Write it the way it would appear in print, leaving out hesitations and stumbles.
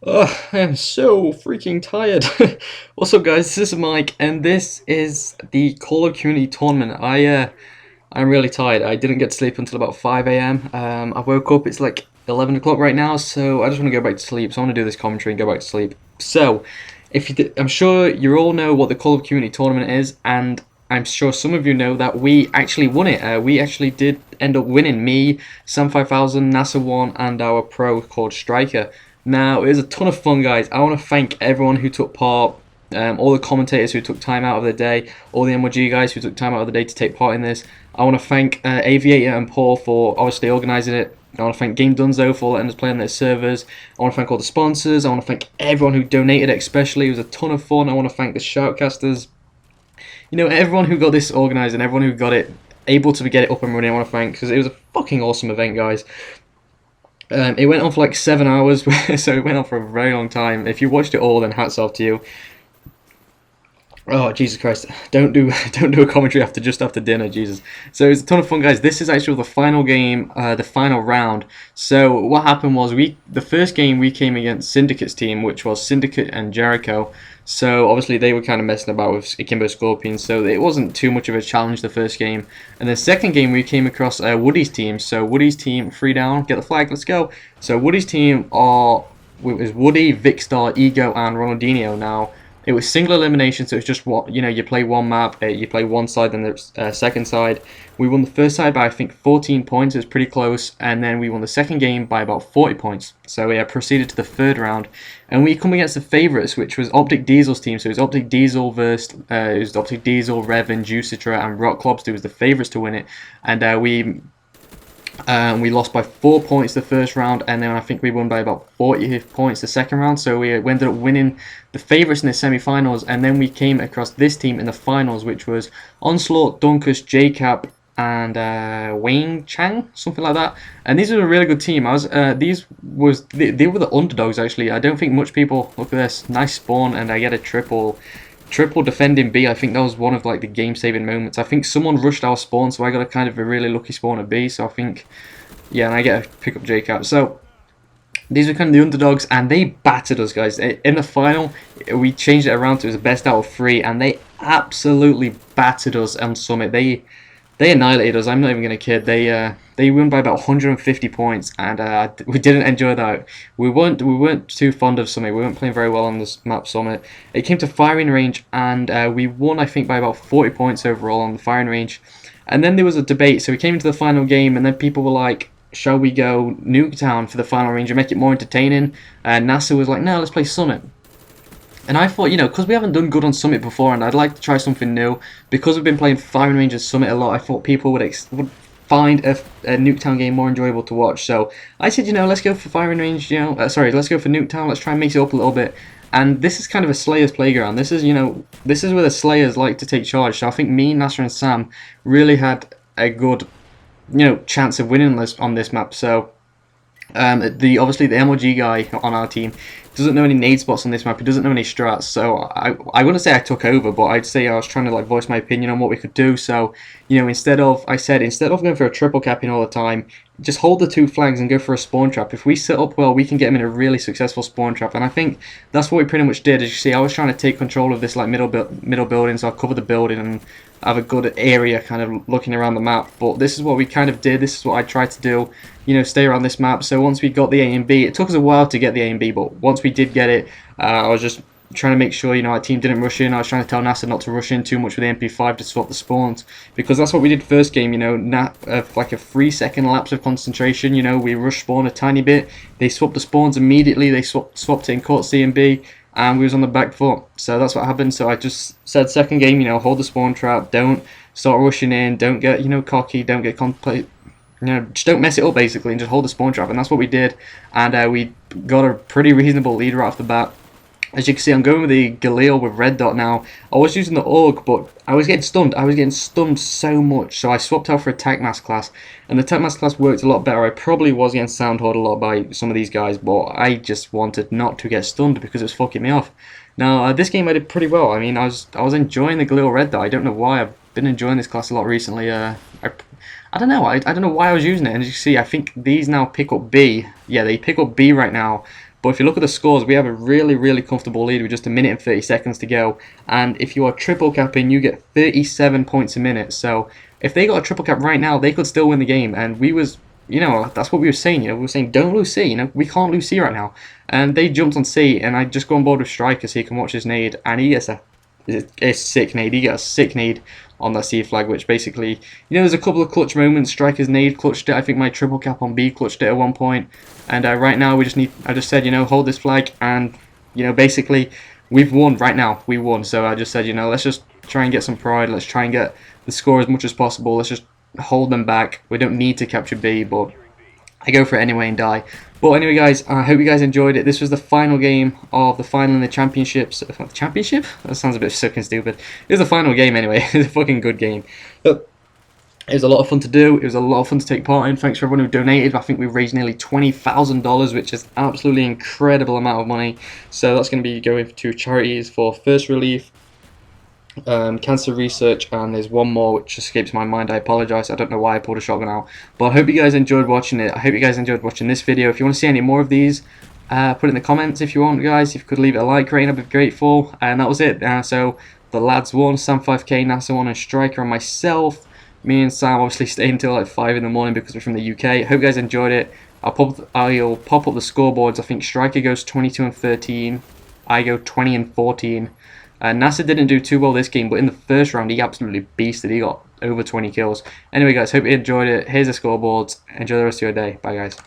Oh, I am so freaking tired. What's up, guys? This is Mike, and this is the Call of Duty tournament. I'm really tired. I didn't get to sleep until about 5 a.m. I woke up. It's like 11 o'clock right now, so I just want to go back to sleep. So I want to do this commentary and go back to sleep. So, if you, I'm sure you all know what the Call of Duty tournament is, and I'm sure some of you know that we actually won it. We actually did end up winning. Me, Sam 5000, NASA One, and our pro called Striker. Now, it was a ton of fun, guys. I want to thank everyone who took part, all the commentators who took time out of their day, all the MLG guys who took time out of the day to take part in this. I want to thank Aviator and Paul for obviously organising it. I want to thank Game Dunzo for letting us play on their servers. I want to thank all the sponsors. I want to thank everyone who donated, especially. It was a ton of fun. I want to thank the shoutcasters. You know, everyone who got this organised and everyone who got it able to get it up and running, I want to thank, because it was a fucking awesome event, guys. It went on for like 7 hours, so it went on for a very long time. If you watched it all, then hats off to you. Oh, Jesus Christ! Don't do don't do a commentary just after dinner, Jesus. So it's a ton of fun, guys. This is actually the final game, the final round. So what happened was the first game we came against Syndicate's team, which was Syndicate and Jericho. So obviously they were kind of messing about with Akimbo Scorpions, so it wasn't too much of a challenge the first game. And the second game we came across Woody's team. So Woody's team, 3 down, get the flag, let's go. So Woody's team it was Woody, Vicstar, Ego, and Ronaldinho. Now, it was single elimination, so it's just what you play one map, you play one side, then the second side. We won the first side by I think 14 points. It was pretty close, and then we won the second game by about 40 points. So we proceeded to the third round, and we come against the favourites, which was Optic Diesel's team. So it was Optic Diesel versus it was Optic Diesel, Revan, Juicitra, and Rock Lobster was the favourites to win it, and we lost by 4 points the first round, and then I think we won by about 40 points the second round. So we ended up winning the favourites in the semi-finals, and then we came across this team in the finals, which was Onslaught, Dunkus, JCap, and Wayne Chang, something like that. And these were a really good team. They were the underdogs actually. I don't think much people look at this nice spawn, and I get a triple defending B. I think that was one of like the game saving moments. I think someone rushed our spawn, so I got a kind of a really lucky spawn at B. So I think, yeah, and I get a pick up JCap. So these were kind of the underdogs, and they battered us, guys. In the final, we changed it around to it was the best out of 3, and they absolutely battered us on Summit. They annihilated us. I'm not even gonna kid. They won by about 150 points, and we didn't enjoy that. We weren't too fond of Summit. We weren't playing very well on this map Summit. It came to firing range, and we won I think by about 40 points overall on the firing range. And then there was a debate. So we came into the final game, and then people were like, "Shall we go Nuketown for the final range and make it more entertaining?" And NASA was like, "No, let's play Summit." And I thought, because we haven't done good on Summit before, and I'd like to try something new. Because we've been playing Firing Range and Summit a lot, I thought people would find a Nuketown game more enjoyable to watch. So I said, let's go for Firing Range. Let's go for Nuketown. Let's try and mix it up a little bit. And this is kind of a Slayers playground. This is where the Slayers like to take charge. So I think me, Nasser, and Sam really had a good, chance of winning this on this map. So obviously the MLG guy on our team doesn't know any nade spots on this map. He doesn't know any strats. So I wouldn't say I took over, but I'd say I was trying to like voice my opinion on what we could do. So instead of going for a triple capping all the time, just hold the 2 flags and go for a spawn trap. If we set up well, we can get him in a really successful spawn trap, and I think that's what we pretty much did. As you see, I was trying to take control of this like middle building, so I'll cover the building and have a good area kind of looking around the map. But this is what we kind of did. This is what I tried to do, stay around this map. So once we got the A and B, it took us a while to get the A and B, but once we did get it, I was just trying to make sure our team didn't rush in. I was trying to tell NASA not to rush in too much with the MP5 to swap the spawns, because that's what we did first game. Like a 3-second lapse of concentration. We rushed spawn a tiny bit. They swapped the spawns immediately. They swapped it in court C and B, and we was on the back foot. So that's what happened. So I just said second game, hold the spawn trap, don't start rushing in, don't get cocky, don't get just don't mess it up basically, and just hold the spawn trap. And that's what we did, and we got a pretty reasonable lead right off the bat. As you can see, I'm going with the Galil with red dot now. I was using the AUG, but I was getting stunned. I was getting stunned so much, so I swapped out for a Attack Mask class, and the Attack Mask class worked a lot better. I probably was getting soundhoard a lot by some of these guys, but I just wanted not to get stunned because it was fucking me off. Now, this game I did pretty well. I mean, I was enjoying the Galil red dot. I don't know why. I've been enjoying this class a lot recently. I don't know. I don't know why I was using it. And as you can see, I think these now pick up B. Yeah, they pick up B right now. But if you look at the scores, we have a really comfortable lead with just a minute and 30 seconds to go. And if you are triple capping, you get 37 points a minute. So if they got a triple cap right now, they could still win the game. And we was, that's what we were saying. We were saying don't lose C. We can't lose C right now. And they jumped on C, and I just go on board with Striker so he can watch his nade, and he gets a sick nade. He got a sick nade on that C flag, which basically, there's a couple of clutch moments. Striker's nade clutched it. I think my triple cap on B clutched it at one point. And right now I just said, hold this flag, and basically we've won right now. We won. So I just said, let's just try and get some pride. Let's try and get the score as much as possible. Let's just hold them back. We don't need to capture B, but I go for it anyway and die. But anyway, guys, I hope you guys enjoyed it. This was the final game of the final in the championships. Championship? That sounds a bit sick and stupid. It was the final game anyway. It was a fucking good game. But it was a lot of fun to do. It was a lot of fun to take part in. Thanks for everyone who donated. I think we raised nearly $20,000, which is absolutely incredible amount of money. So that's going to be going to charities for First Relief, cancer research, and there's one more which escapes my mind. I apologize. I don't know why I pulled a shotgun out, but I hope you guys enjoyed watching it. I hope you guys enjoyed watching this video. If you want to see any more of these, put it in the comments if you want, guys. If you could leave it a like rating, I'd be grateful. And that was it. So the lads won, Sam5k, NASA won, and Striker, and myself. Me and Sam obviously stayed until like 5 in the morning because we're from the UK. I hope you guys enjoyed it. I'll pop up the scoreboards. I think Striker goes 22 and 13. I go 20 and 14. NASA didn't do too well this game, but in the first round, he absolutely beasted. He got over 20 kills. Anyway, guys, hope you enjoyed it. Here's the scoreboards. Enjoy the rest of your day. Bye, guys.